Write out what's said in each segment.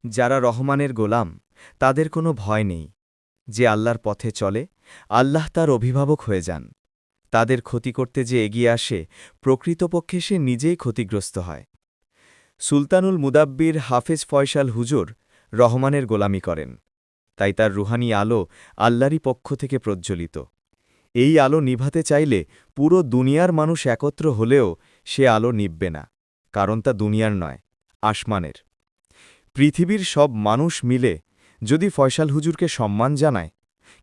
যারা রহমানের গোলাম তাদের কোনো ভয় নেই। যে আল্লাহর পথে চলে আল্লাহ তার অভিভাবক হয়ে যান। তাদের ক্ষতি করতে যে এগিয়ে আসে প্রকৃতপক্ষে সে নিজেই ক্ষতিগ্রস্ত হয়। সুলতানুল মুদাব্বির হাফেজ ফয়সাল হুজুর রহমানের গোলামি করেন, তাই তার রুহানি আলো আল্লাহরই পক্ষ থেকে প্রজ্জ্বলিত। এই আলো নিভাতে চাইলে পুরো দুনিয়ার মানুষ একত্র হলেও সে আলো নিববে না, কারণ তা দুনিয়ার নয়, আসমানের। পৃথিবীর সব মানুষ মিলে যদি ফয়সাল হুজুরকে সম্মান জানায়,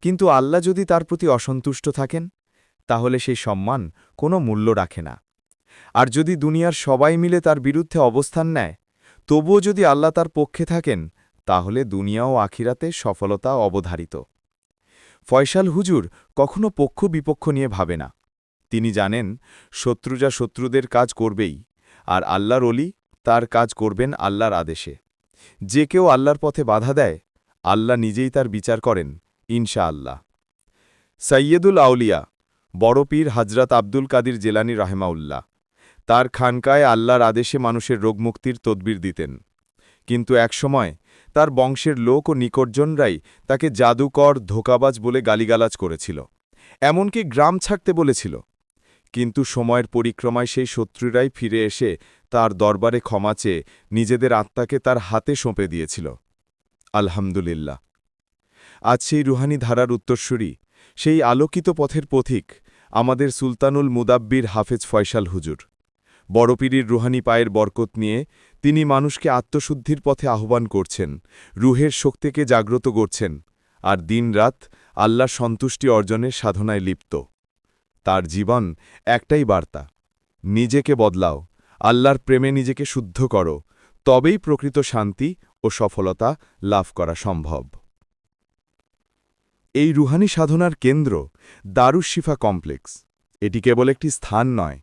কিন্তু আল্লাহ যদি তার প্রতি অসন্তুষ্ট থাকেন, তাহলে সেই সম্মান কোনো মূল্য রাখে না। আর যদি দুনিয়ার সবাই মিলে তার বিরুদ্ধে অবস্থান নেয়, তবুও যদি আল্লাহ তার পক্ষে থাকেন, তাহলে দুনিয়া ও আখিরাতে সফলতা অবধারিত। ফয়সাল হুজুর কখনো পক্ষ বিপক্ষ নিয়ে ভাবে না। তিনি জানেন শত্রুরা শত্রুদের কাজ করবেই, আর আল্লাহর অলি তার কাজ করবেন আল্লাহর আদেশে। যে কেউ আল্লাহর পথে বাধা দেয়, আল্লাহ নিজেই তার বিচার করেন, ইনশাআল্লাহ। সৈয়দুল আউলিয়া বড় পীর হজরত আব্দুল কাদির জেলানী রাহেমাউল্লাহ তার খানকায় আল্লাহর আদেশে মানুষের রোগমুক্তির তদবির দিতেন। কিন্তু একসময় তার বংশের লোক ও নিকটজনরাই তাকে জাদুকর, ধোঁকাবাজ বলে গালিগালাজ করেছিল, এমনকি গ্রাম ছাড়তে বলেছিল। কিন্তু সময়ের পরিক্রমায় সেই শত্রুরাই ফিরে এসে তার দরবারে ক্ষমা চেয়ে নিজেদের আত্মাকে তার হাতে সঁপে দিয়েছিল। আলহামদুলিল্লাহ, আজ সেই রুহানি ধারার উত্তরসূরি, সেই আলোকিত পথের পথিক আমাদের সুলতানুল মুদাব্বির হাফেজ ফয়সাল হুজুর। বড়পীরির রুহানি পায়ের বরকত নিয়ে তিনি মানুষকে আত্মশুদ্ধির পথে আহ্বান করছেন, রুহের শক্তিকে জাগ্রত করছেন, আর দিনরাত আল্লাহর সন্তুষ্টি অর্জনের সাধনায় লিপ্ত। তার জীবন একটাই বার্তা, নিজেকে বদলাও, আল্লাহর প্রেমে নিজেকে শুদ্ধ করো, তবেই প্রকৃত শান্তি ও সফলতা লাভ করা সম্ভব। এই রুহানি সাধনার কেন্দ্র দারুশ শিফা কমপ্লেক্স। এটি কেবল একটি স্থান নয়,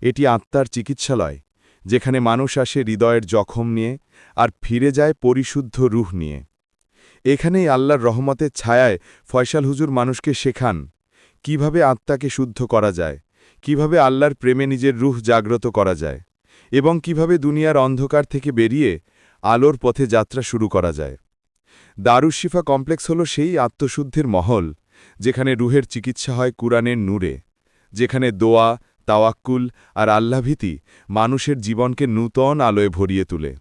এটি আত্মার চিকিৎসালয়, যেখানে মানুষ আসে হৃদয়ের জখম নিয়ে আর ফিরে যায় পরিশুদ্ধ রুহ নিয়ে। এখানেই আল্লাহর রহমতের ছায়ায় ফয়সাল হুজুর মানুষকে শেখান কিভাবে আত্মাকে শুদ্ধ করা যায়, কিভাবে আল্লাহর প্রেমে নিজের রুহ জাগ্রত করা যায়, এবং কিভাবে দুনিয়ার অন্ধকার থেকে বেরিয়ে আলোর পথে যাত্রা শুরু করা যায়। দারুশ শিফা কমপ্লেক্স হল সেই আত্মশুদ্ধির মহল, যেখানে রুহের চিকিৎসা হয় কুরআনের নূরে, যেখানে দোয়া, তাওয়াক্কুল আর আল্লাহভীতি মানুষের জীবনকে নূতন আলোয় ভরিয়ে তোলে।